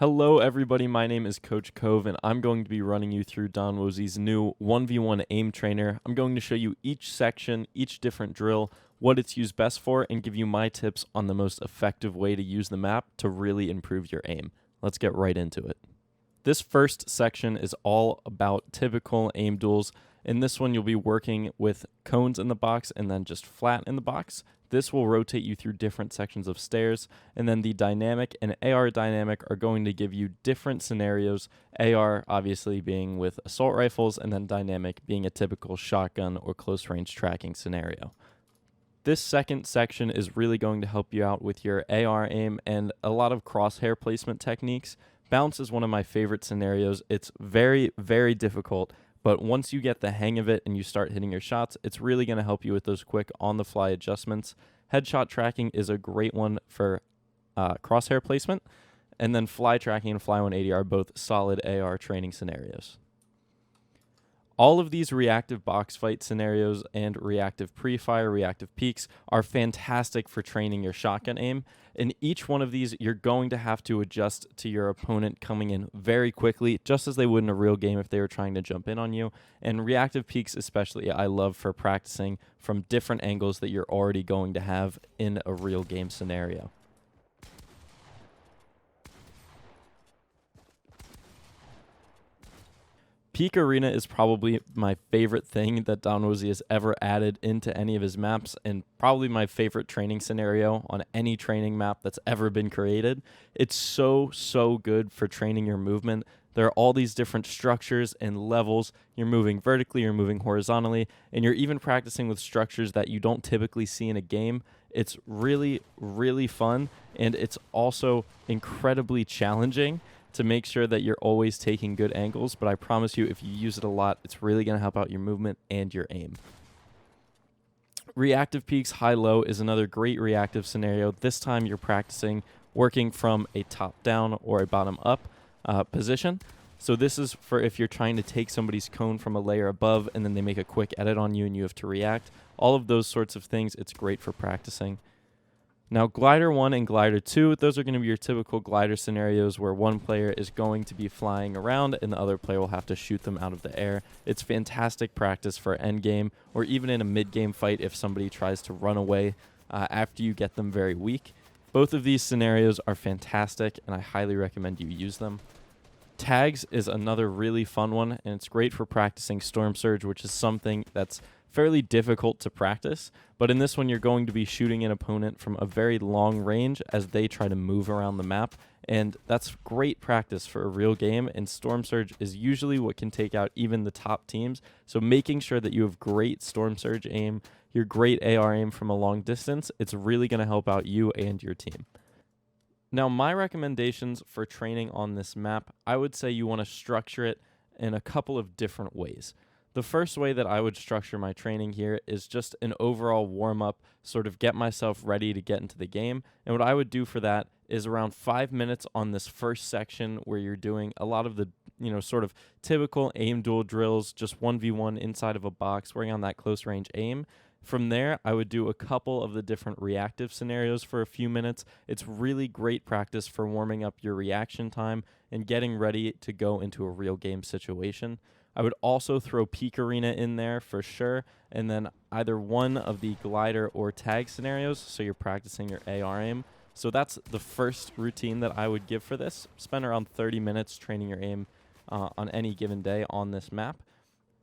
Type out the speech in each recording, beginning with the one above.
Hello everybody, my name is Coach Cove and I'm going to be running you through Don Wosie's new 1v1 aim trainer. I'm going to show you each section, each different drill, what it's used best for, and give you my tips on the most effective way to use the map to really improve your aim. Let's get right into it. This first section is all about typical aim duels. In this one, you'll be working with cones in the box and then just flat in the box. This will rotate you through different sections of stairs, and then the dynamic and AR dynamic are going to give you different scenarios, AR obviously being with assault rifles, and then dynamic being a typical shotgun or close range tracking scenario. This second section is really going to help you out with your AR aim and a lot of crosshair placement techniques. Bounce is one of my favorite scenarios. It's very, very difficult, but once you get the hang of it and you start hitting your shots, it's really going to help you with those quick on-the-fly adjustments. Headshot tracking is a great one for crosshair placement, and then fly tracking and fly 180 are both solid AR training scenarios. All of these reactive box fight scenarios and reactive pre-fire, reactive peaks are fantastic for training your shotgun aim. In each one of these, you're going to have to adjust to your opponent coming in very quickly, just as they would in a real game if they were trying to jump in on you. And reactive peaks especially, I love for practicing from different angles that you're already going to have in a real game scenario. Peak Arena is probably my favorite thing that Don Wosie has ever added into any of his maps, and probably my favorite training scenario on any training map that's ever been created. It's so good for training your movement. There are all these different structures and levels. You're moving vertically, you're moving horizontally, and you're even practicing with structures that you don't typically see in a game. It's really, really fun, and it's also incredibly challenging to make sure that you're always taking good angles, but I promise you, if you use it a lot, it's really going to help out your movement and your aim. Reactive peaks high-low is another great reactive scenario. This time you're practicing working from a top-down or a bottom-up position. So this is for if you're trying to take somebody's cone from a layer above and then they make a quick edit on you and you have to react. All of those sorts of things, it's great for practicing. Now, Glider 1 and Glider 2, those are going to be your typical glider scenarios where one player is going to be flying around and the other player will have to shoot them out of the air. It's fantastic practice for endgame or even in a mid-game fight if somebody tries to run away after you get them very weak. Both of these scenarios are fantastic, and I highly recommend you use them. Tags is another really fun one, and it's great for practicing Storm Surge, which is something that's fairly difficult to practice, but in this one you're going to be shooting an opponent from a very long range as they try to move around the map, and that's great practice for a real game, and Storm Surge is usually what can take out even the top teams, so making sure that you have great Storm Surge aim, your great AR aim from a long distance, it's really going to help out you and your team. Now, my recommendations for training on this map, I would say you want to structure it in a couple of different ways. The first way that I would structure my training here is just an overall warm-up, sort of get myself ready to get into the game. And what I would do for that is around 5 minutes on this first section where you're doing a lot of the, sort of typical aim duel drills, just 1v1 inside of a box, working on that close range aim. From there, I would do a couple of the different reactive scenarios for a few minutes. It's really great practice for warming up your reaction time and getting ready to go into a real game situation. I would also throw Peak Arena in there for sure, and then either one of the glider or tag scenarios, so you're practicing your AR aim. So that's the first routine that I would give for this. Spend around 30 minutes training your aim on any given day on this map.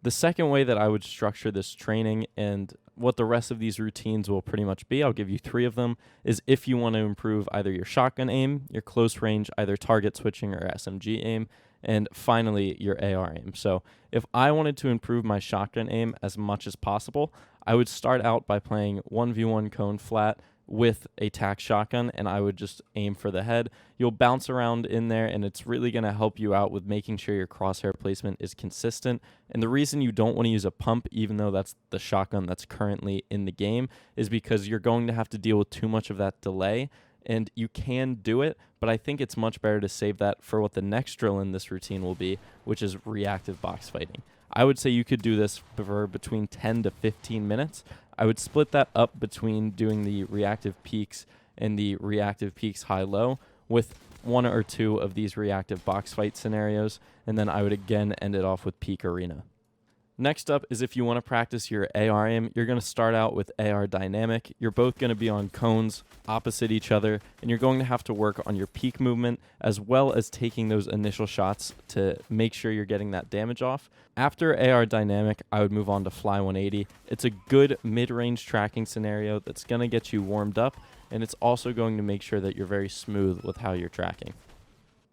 The second way that I would structure this training and what the rest of these routines will pretty much be, I'll give you 3 of them, is if you want to improve either your shotgun aim, your close range, either target switching or SMG aim, and finally your AR aim. So if I wanted to improve my shotgun aim as much as possible, I would start out by playing 1v1 cone flat with a tac shotgun, and I would just aim for the head. You'll bounce around in there, and it's really going to help you out with making sure your crosshair placement is consistent. And the reason you don't want to use a pump, even though that's the shotgun that's currently in the game, is because you're going to have to deal with too much of that delay. And you can do it, but I think it's much better to save that for what the next drill in this routine will be, which is reactive box fighting. I would say you could do this for between 10 to 15 minutes. I would split that up between doing the reactive peaks and the reactive peaks high-low with one or two of these reactive box fight scenarios, and then I would again end it off with peak arena. Next up is if you want to practice your AR aim, you're going to start out with AR dynamic. You're both going to be on cones opposite each other, and you're going to have to work on your peak movement as well as taking those initial shots to make sure you're getting that damage off. After AR dynamic, I would move on to fly 180. It's a good mid-range tracking scenario that's going to get you warmed up, and it's also going to make sure that you're very smooth with how you're tracking.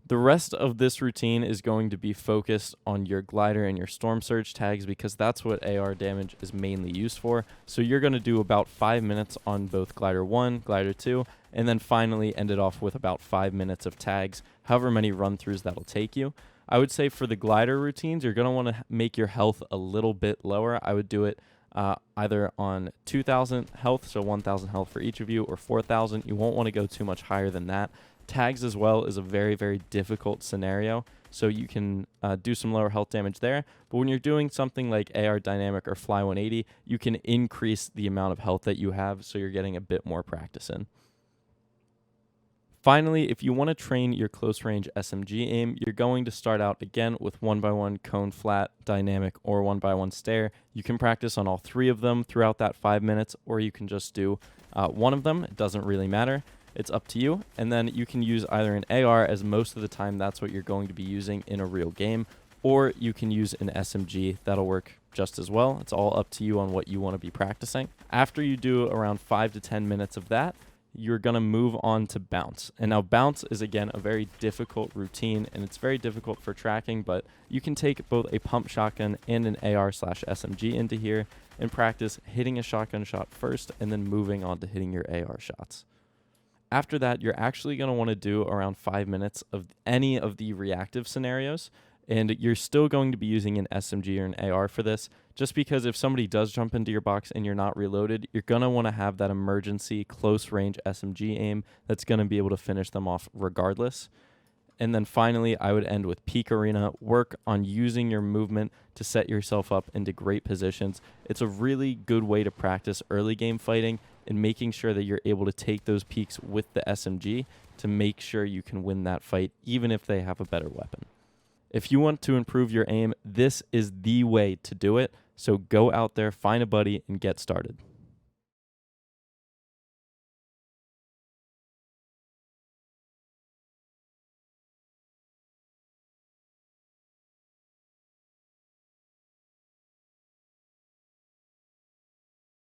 The rest of this routine is going to be focused on your glider and your storm surge tags because that's what AR damage is mainly used for. So you're going to do about 5 minutes on both glider 1, glider 2, and then finally end it off with about 5 minutes of tags, however many run-throughs that'll take you. I would say for the glider routines, you're going to want to make your health a little bit lower. I would do it either on 2,000 health, so 1,000 health for each of you, or 4,000. You won't want to go too much higher than that. Tags as well is a very, very difficult scenario, so you can do some lower health damage there. But when you're doing something like AR Dynamic or Fly 180, you can increase the amount of health that you have, so you're getting a bit more practice in. Finally, if you want to train your close range SMG aim, you're going to start out again with 1x1 cone flat, dynamic, or 1x1 stare. You can practice on all three of them throughout that 5 minutes, or you can just do one of them. It doesn't really matter. It's up to you. And then you can use either an AR, as most of the time that's what you're going to be using in a real game, or you can use an SMG. That'll work just as well. It's all up to you on what you want to be practicing. After you do around 5 to 10 minutes of that, you're going to move on to bounce. And now bounce is, again, a very difficult routine, and it's very difficult for tracking, but you can take both a pump shotgun and an AR/SMG into here and practice hitting a shotgun shot first and then moving on to hitting your AR shots. After that, you're actually going to want to do around 5 minutes of any of the reactive scenarios, and you're still going to be using an SMG or an AR for this, just because if somebody does jump into your box and you're not reloaded, you're going to want to have that emergency close range SMG aim that's going to be able to finish them off regardless. And then finally, I would end with peak arena. Work on using your movement to set yourself up into great positions. It's a really good way to practice early game fighting and making sure that you're able to take those peaks with the SMG to make sure you can win that fight, even if they have a better weapon. If you want to improve your aim, this is the way to do it. So go out there, find a buddy, and get started.